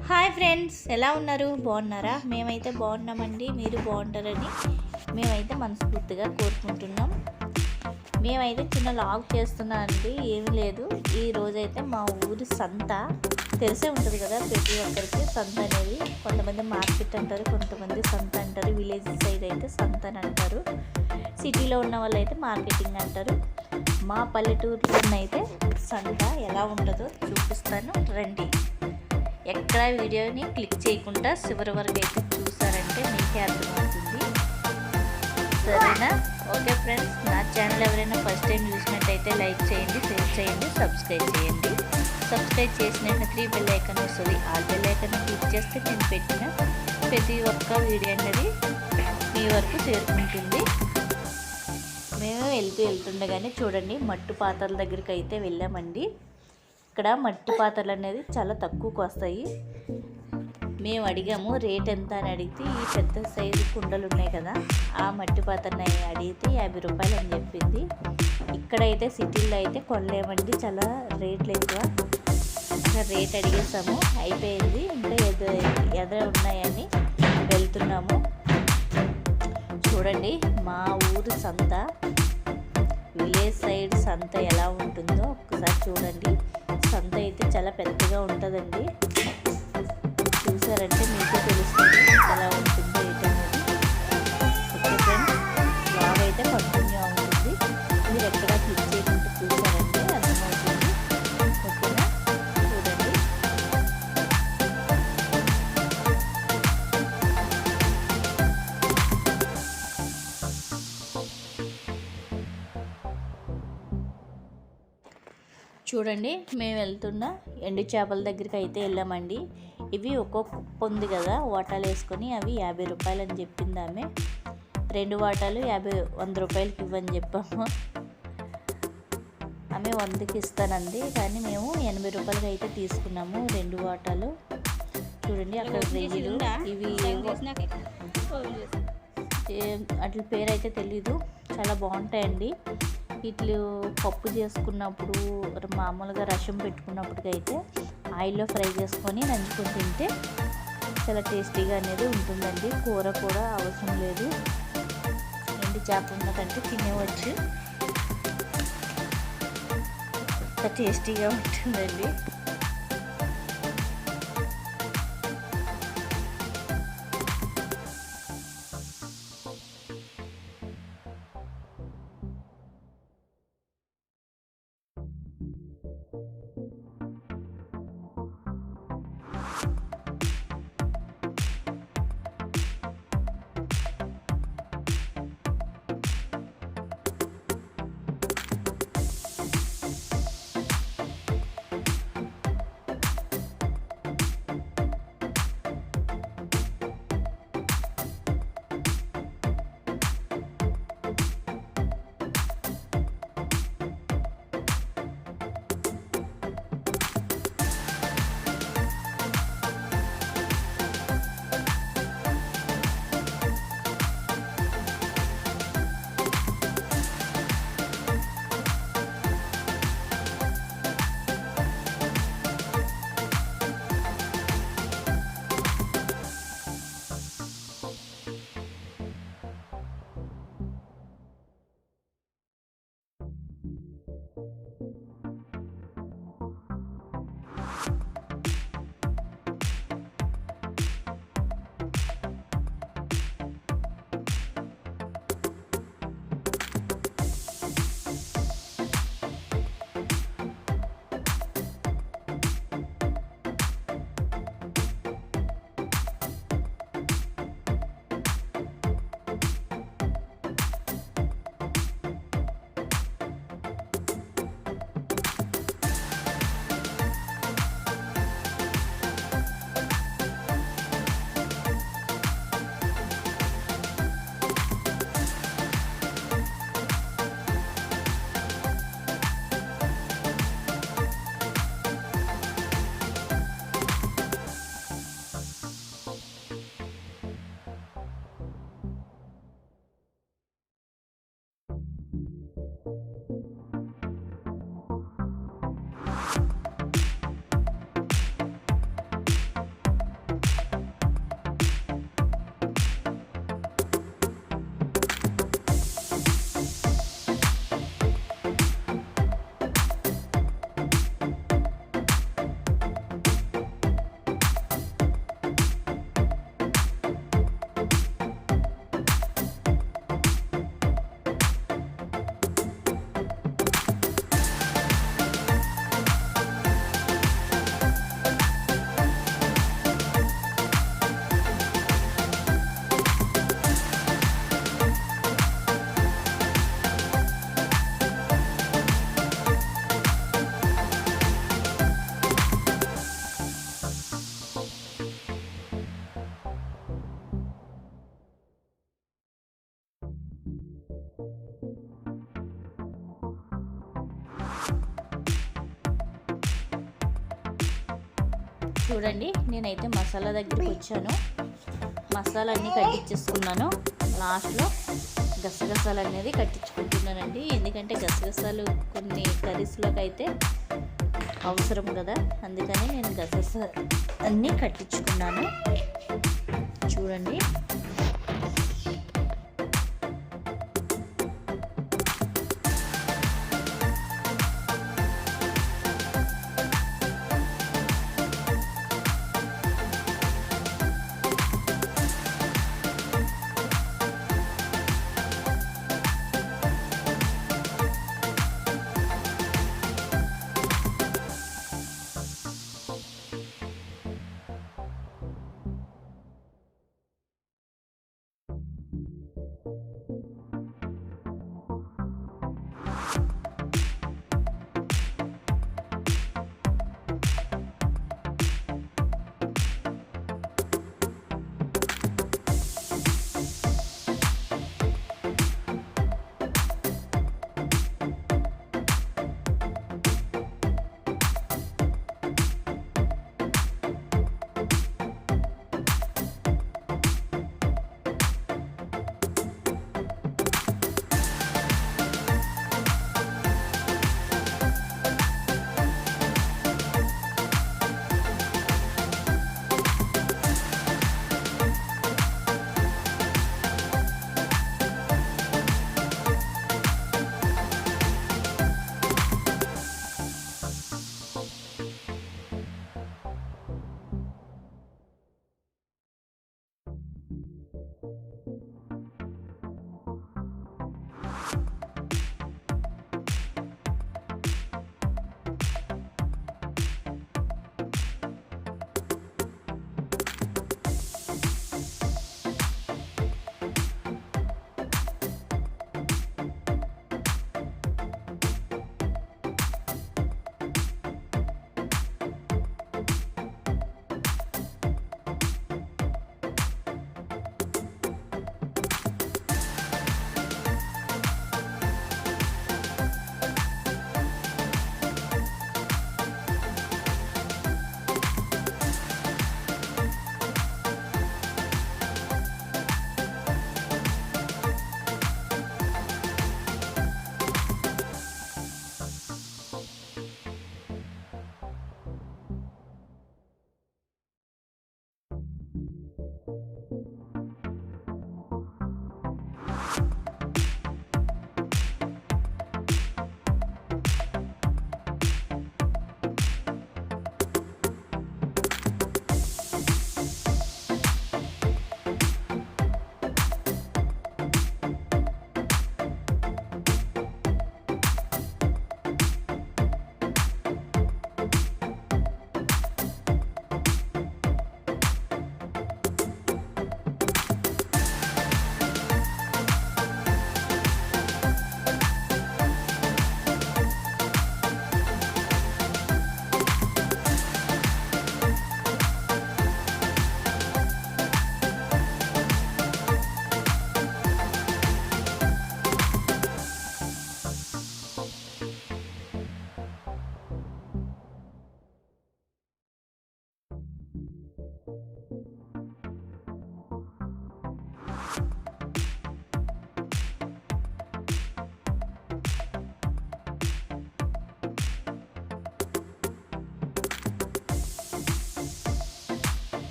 Hi friends, ఎలా ఉన్నారు? బాగున్నారా? మేమైతే బాగున్నామండి. మీరు బాగుంటారని మేమైతే మనస్ఫూర్తిగా కోరుకుంటున్నాం. మేమైతే చిన్న లాగ్ చేస్తున్నాం అండి. ఏమీ లేదు, ఈ రోజైతే మా ఊరి సంత తెలిసే ఉంటుంది కదా ప్రతి ఒక్కరికి. సంత అనేది కొంతమంది మార్కెట్ అంటారు, కొంతమంది సంత అంటారు. విలేజ్ సైడ్ అయితే సంత అని అంటారు, సిటీలో ఉన్న వాళ్ళు అయితే మార్కెటింగ్ అంటారు. మా పల్లెటూరులోనైతే సంత ఎలా ఉంటుందో చూపిస్తాను, రండి. ఎక్కడ వీడియోని క్లిక్ చేయకుండా చివరి వరకు అయితే చూసారంటే మీకే అర్థమవుతుంది, సరేనా? ఓకే ఫ్రెండ్స్, నా ఛానల్ ఎవరైనా ఫస్ట్ టైం చూసినట్టయితే లైక్ చేయండి, షేర్ చేయండి, సబ్స్క్రైబ్ చేయండి. సబ్స్క్రైబ్ చేసిన 3 బెల్ ఐకాన్ వస్తుంది. ఆ బెల్ ఐకాన్ క్లిక్ చేస్తే నేను పెట్టిన ప్రతి ఒక్క వీడియో అనేది మీ వరకు చేరుకుంటుంది. మేము వెళ్తుండగానే చూడండి, మట్టు పాత్రల దగ్గరికి అయితే వెళ్ళామండి. ఇక్కడ మట్టి పాత్రలు అనేది చాలా తక్కువకు వస్తాయి. మేము అడిగాము రేట్ ఎంత అని అడిగితే, ఈ పెద్ద సైజు కుండలు ఉన్నాయి కదా, ఆ మట్టి పాత్రని అడిగితే 50 రూపాయలు అని చెప్పింది. ఇక్కడైతే సిటీల్లో అయితే కొనలేమండి, చాలా రేట్లు ఎక్కువ. రేట్ అడిగేసాము, అయిపోయింది. ఇంకా ఎదురు ఉన్నాయని వెళ్తున్నాము. చూడండి మా ఊరు సంత, విలేజ్ సైడ్ సంత ఎలా ఉంటుందో ఒక్కసారి చూడండి. సంత అయితే చాలా పెద్దగా ఉంటుందండి, చూసారంటే మీకు తెలుస్తుంది ఎలా ఉంటుందో ఏంటనేది. ఓకే ఫ్రెండ్స్, బ్లాగ్ అయితే కంటిన్యూ అవుతుంది. మీరు ఎక్కడ క్లిక్ చేయకుండా చూసారంటే అర్థమవుతుంది. ఓకేనా? చూడండి. చూడండి, మేము వెళ్తున్న ఎండు చేపల దగ్గరికి అయితే వెళ్ళామండి. ఇవి ఒక్కొక్క కుప్ప ఉంది కదా, వాటాలు వేసుకొని అవి 50 రూపాయలు అని చెప్పింది ఆమె. 2 వాటాలు 100 రూపాయలకి ఇవ్వని చెప్పాము. ఆమె 100కి ఇస్తానంది, కానీ మేము 80 రూపాయలకి అయితే తీసుకున్నాము 2 వాటాలు. చూడండి అక్కడ రొయ్యలు, ఇవి అట్ల పేరు అయితే తెలీదు, చాలా బాగుంటాయండి. ఇట్లు పప్పు చేసుకున్నప్పుడు, మామూలుగా రసం పెట్టుకున్నప్పటికైతే ఆయిల్లో ఫ్రై చేసుకొని నంచుకొని తింటే చాలా టేస్టీగా అనేది ఉంటుందండి. కూర కూడా అవసరం లేదు, ఎండి చేప ఉన్నదంటే తినేవచ్చు, టేస్టీగా ఉంటుందండి. చూడండి నేనైతే మసాలా దగ్గరికి వచ్చాను. మసాలా అన్నీ కట్టించేసుకున్నాను. లాస్ట్లో గసగసాలు అనేది కట్టించుకుంటున్నానండి. ఎందుకంటే గసగసాలు కొన్ని కర్రీస్లోకి అయితే అవసరం కదా, అందుకని నేను గసగసాలు అన్నీ కట్టించుకున్నాను. చూడండి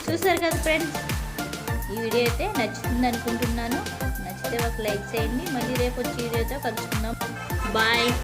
చూసారు కదా ఫ్రెండ్స్, ఈ వీడియో అయితే నచ్చుతుంది అనుకుంటున్నాను. నచ్చితే ఒక లైక్ చేయండి. మళ్ళీ రేపు వచ్చే వీడియోతో కలుసుకుందాం. బాయ్.